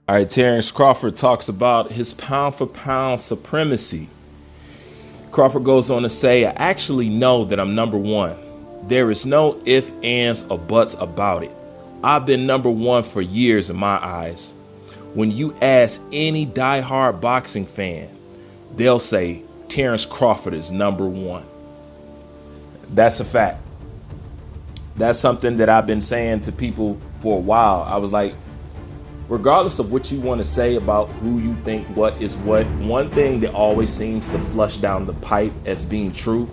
All right, Terrence Crawford talks about his pound for pound supremacy. Crawford goes on to say, I actually know that I'm number one. There is no ifs, ands, or buts about it. I've been number one for years in my eyes. When you ask any diehard boxing fan, they'll say Terrence Crawford is number one. That's a fact. That's something that I've been saying to people for a while. I was like, regardless of what you want to say about who you think what is what, one thing that always seems to flush down the pipe as being true,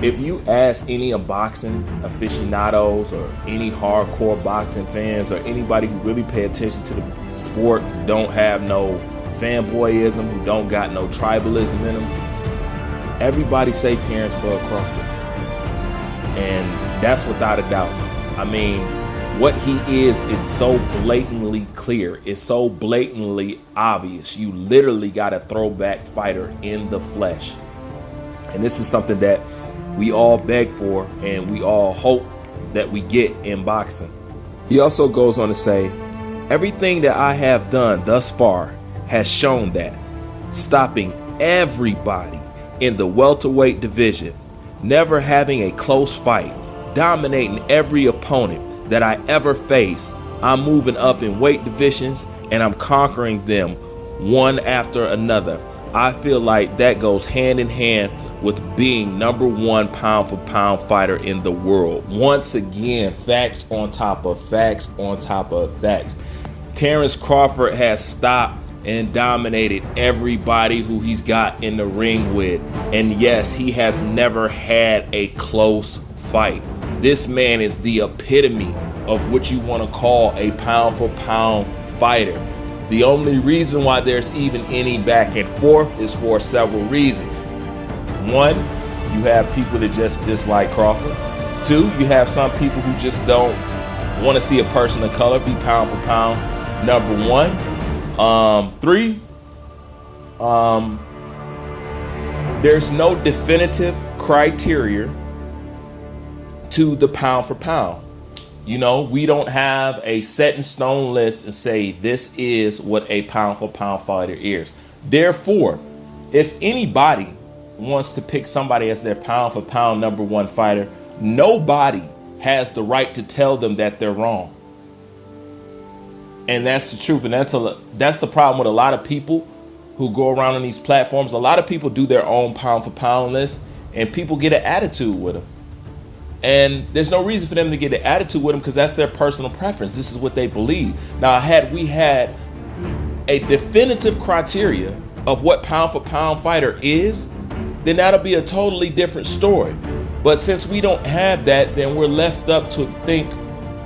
if you ask any boxing aficionados or any hardcore boxing fans or anybody who really pay attention to the sport, who don't have no fanboyism, who don't got no tribalism in them, everybody say Terrence Bud Crawford. And that's without a doubt. I mean, what he is, it's so blatantly clear. It's so blatantly obvious. You literally got a throwback fighter in the flesh. And this is something that we all beg for and we all hope that we get in boxing. He also goes on to say, everything that I have done thus far has shown that stopping everybody in the welterweight division, never having a close fight, dominating every opponent that I ever face, I'm moving up in weight divisions and I'm conquering them one after another. I feel like that goes hand in hand with being number one pound for pound fighter in the world. Once again, facts on top of facts on top of facts. Terrence Crawford has stopped and dominated everybody who he's got in the ring with. And yes, he has never had a close fight. This man is the epitome of what you want to call a pound for pound fighter. The only reason why there's even any back and forth is for several reasons. One, you have people that just dislike Crawford. Two, you have some people who just don't want to see a person of color be pound for pound number one. Three, there's no definitive criteria to the pound for pound. You know, we don't have a set in stone list and say this is what a pound for pound fighter is. Therefore, if anybody wants to pick somebody as their pound for pound number one fighter, nobody has the right to tell them that they're wrong. And that's the truth. And that's the problem with a lot of people who go around on these platforms. A lot of people do their own pound for pound list and people get an attitude with them. And there's no reason for them to get an attitude with them because that's their personal preference. This is what they believe. Now, had we had a definitive criteria of what pound for pound fighter is, then that'll be a totally different story. But since we don't have that, then we're left up to think,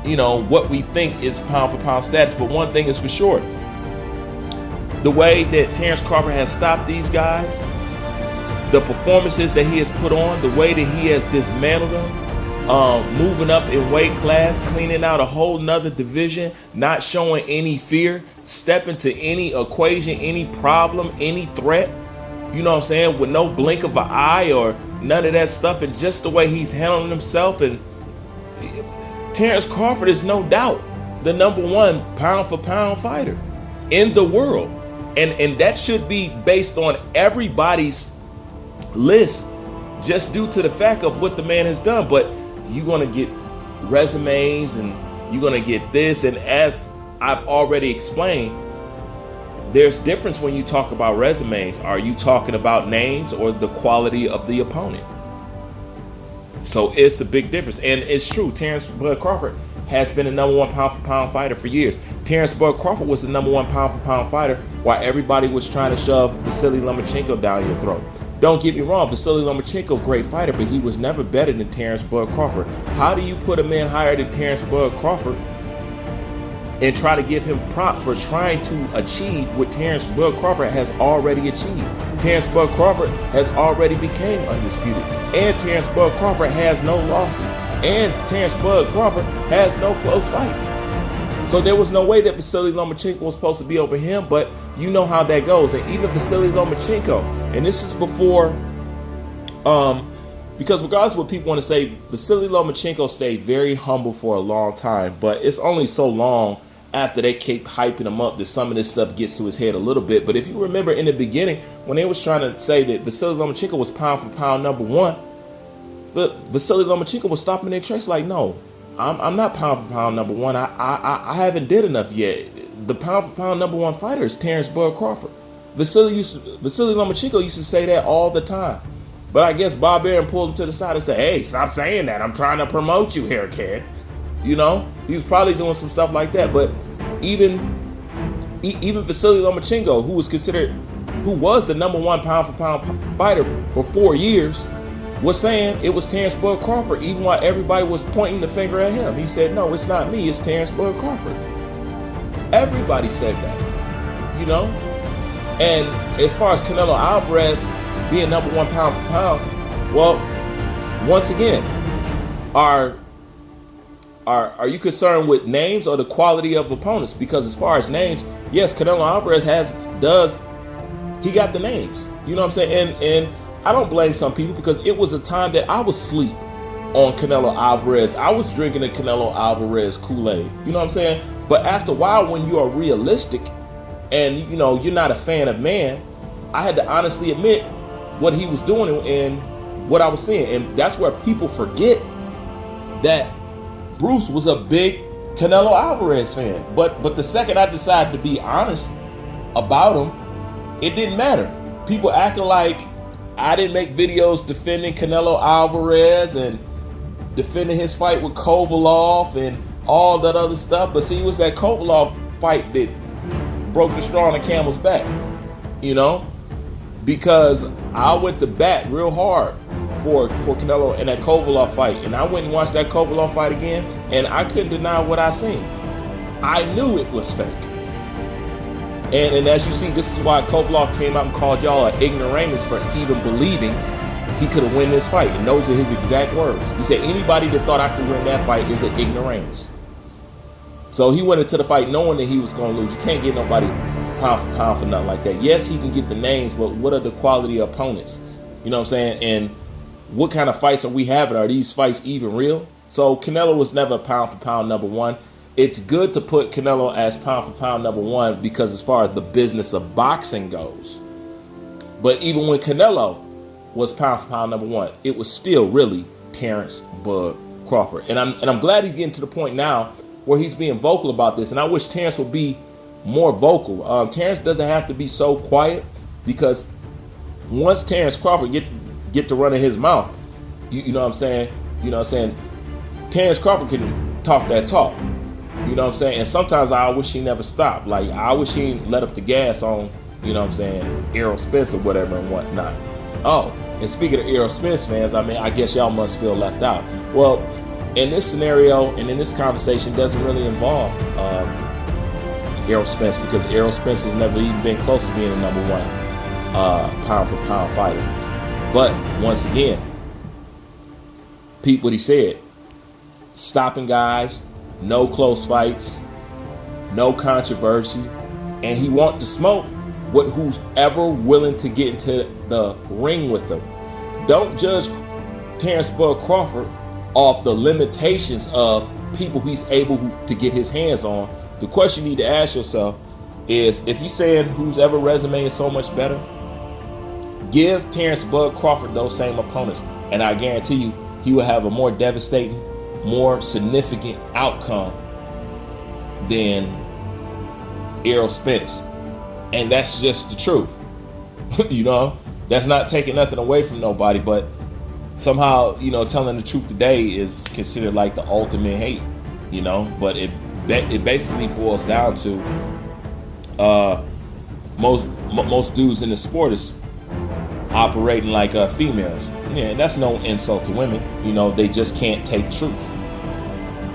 you know, what we think is pound for pound status. But one thing is for sure, the way that Terrence Crawford has stopped these guys, the performances that he has put on, the way that he has dismantled them, moving up in weight class, cleaning out a whole nother division, not showing any fear, stepping to any equation, any problem, any threat, you know what I'm saying, with no blink of an eye or none of that stuff, and just the way he's handling himself. And Terrence Crawford is no doubt the number one pound for pound fighter in the world. And that should be based on everybody's list just due to the fact of what the man has done. But you're going to get resumes and you're going to get this. And as I've already explained, there's difference when you talk about resumes. Are you talking about names or the quality of the opponent? So it's a big difference. And it's true, Terrence Bud Crawford has been the number one pound for pound fighter for years. Terrence Bud Crawford was the number one pound for pound fighter while everybody was trying to shove Vasily Lomachenko down your throat. Don't get me wrong, Vasily Lomachenko, great fighter, but he was never better than Terrence Bud Crawford. How do you put a man higher than Terrence Bud Crawford and try to give him props for trying to achieve what Terrence Bud Crawford has already achieved? Terrence Bud Crawford has already became undisputed, and Terrence Bud Crawford has no losses, and Terrence Bud Crawford has no close fights. So there was no way that Vasily Lomachenko was supposed to be over him, but you know how that goes. And even Vasily Lomachenko, and this is before, because regardless of what people want to say, Vasily Lomachenko stayed very humble for a long time, but it's only so long after they keep hyping him up, that some of this stuff gets to his head a little bit. But if you remember in the beginning, when they was trying to say that Vasily Lomachenko was pound for pound number one, but Vasily Lomachenko was stopping their tracks like, no, I'm not pound for pound number one. I haven't did enough yet. The pound for pound number one fighter is Terrence Bud Crawford. Vasily Lomachenko used to say that all the time. But I guess Bob Arum pulled him to the side and said, hey, stop saying that. I'm trying to promote you here, kid. You know, he was probably doing some stuff like that. But even Vasily Lomachenko, who was the number one pound for pound fighter for 4 years, was saying it was Terrence Bud Crawford, even while everybody was pointing the finger at him. He said, no, it's not me, it's Terrence Bud Crawford. Everybody said that, you know? And as far as Canelo Alvarez being number one pound for pound, well, once again, are you concerned with names or the quality of opponents? Because as far as names, yes, Canelo Alvarez he got the names. You know what I'm saying? And I don't blame some people, because it was a time that I was asleep on Canelo Alvarez. I was drinking the Canelo Alvarez Kool-Aid. You know what I'm saying? But after a while, when you are realistic and, you know, you're not a fan of man, I had to honestly admit what he was doing and what I was seeing. And that's where people forget that Bruce was a big Canelo Alvarez fan. But the second I decided to be honest about him, it didn't matter. People acting like I didn't make videos defending Canelo Alvarez and defending his fight with Kovalev and all that other stuff. But see, it was that Kovalev fight that broke the straw on the camel's back, you know, because I went to bat real hard for Canelo in that Kovalev fight. And I went and watched that Kovalev fight again, and I couldn't deny what I seen. I knew it was fake. And as you see, this is why Kovalev came out and called y'all an ignoramus for even believing he could have won this fight. And those are his exact words. He said, anybody that thought I could win that fight is an ignoramus. So he went into the fight knowing that he was going to lose. You can't get nobody pound for pound for nothing like that. Yes, he can get the names, but what are the quality opponents? You know what I'm saying? And what kind of fights are we having? Are these fights even real? So Canelo was never pound for pound number one. It's good to put Canelo as pound for pound number one, because as far as the business of boxing goes. But even when Canelo was pound for pound number one, it was still really Terrence Bud Crawford. And I'm glad he's getting to the point now where he's being vocal about this. And I wish Terrence would be more vocal. Terrence doesn't have to be so quiet, because once Terrence Crawford get to running his mouth, you know what I'm saying? You know what I'm saying? Terrence Crawford can talk that talk. You know what I'm saying? And sometimes I wish he never stopped. Like, I wish he didn't let up the gas on, you know what I'm saying, Errol Spence or whatever and whatnot. Oh, and speaking of Errol Spence fans, I mean, I guess y'all must feel left out. Well, in this scenario and in this conversation doesn't really involve Errol Spence, because Errol Spence has never even been close to being the number one pound for pound fighter. But once again, peep what he said. Stopping guys, no close fights, no controversy, and he want to smoke with who's ever willing to get into the ring with him. Don't judge Terrence Bud Crawford off the limitations of people he's able to get his hands on. The question you need to ask yourself is, if you're saying whose ever resume is so much better, give Terrence Bud Crawford those same opponents, and I guarantee you he will have a more devastating, more significant outcome than Errol Spence. And that's just the truth. You know, that's not taking nothing away from nobody, but somehow, you know, telling the truth today is considered like the ultimate hate, you know. But it basically boils down to most dudes in the sport is operating like females. Yeah, that's no insult to women. You know, they just can't take truth.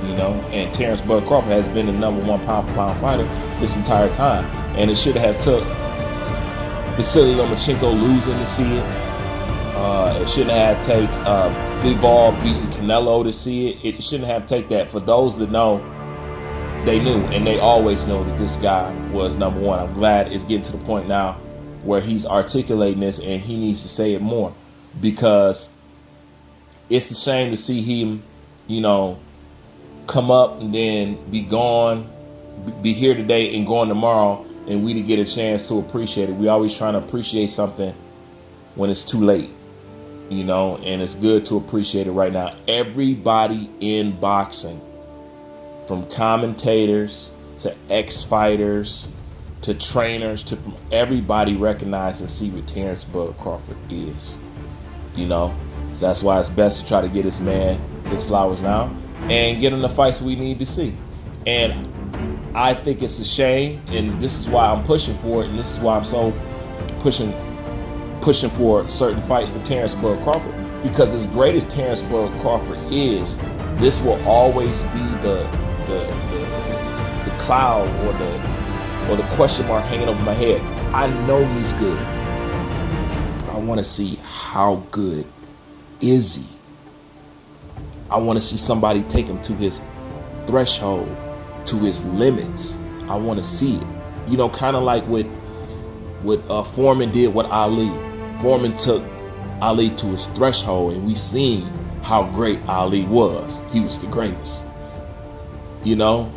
You know, and Terrence Bud Crawford has been the number one pound for pound fighter this entire time. And it should have took Vasily Lomachenko losing to see it. It shouldn't have take Bivol beating Canelo to see it. It shouldn't have take that. For those that know, they knew, and they always know that this guy was number one. I'm glad it's getting to the point now where he's articulating this, and he needs to say it more, because it's a shame to see him, you know, come up and then be gone be here today and gone tomorrow, and we to get a chance to appreciate it. We always trying to appreciate something when it's too late, you know, and it's good to appreciate it right now. Everybody in boxing, from commentators to ex-fighters to trainers to everybody, recognize and see what Terrence Bud Crawford is, you know. That's why it's best to try to get this man his flowers now and get him the fights we need to see. And I think it's a shame, and this is why I'm pushing for it, and this is why I'm so pushing for certain fights for Terrence Bud Crawford, because as great as Terrence Bud Crawford is, this will always be the cloud or the question mark hanging over my head. I know he's good, but I want to see how good is he. I want to see somebody take him to his threshold, to his limits. I want to see it. You know, kind of like what Foreman did with Ali. Foreman took Ali to his threshold, and we seen how great Ali was. He was the greatest. You know,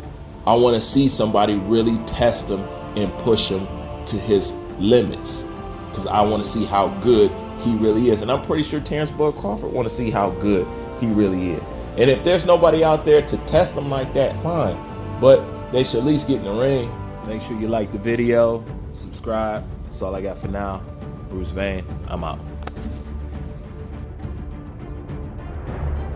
I want to see somebody really test him and push him to his limits, because I want to see how good he really is. And I'm pretty sure Terrence Bud Crawford want to see how good he really is. And if there's nobody out there to test him like that, fine. But they should at least get in the ring. Make sure you like the video, subscribe. That's all I got for now. Bruce Vane, I'm out.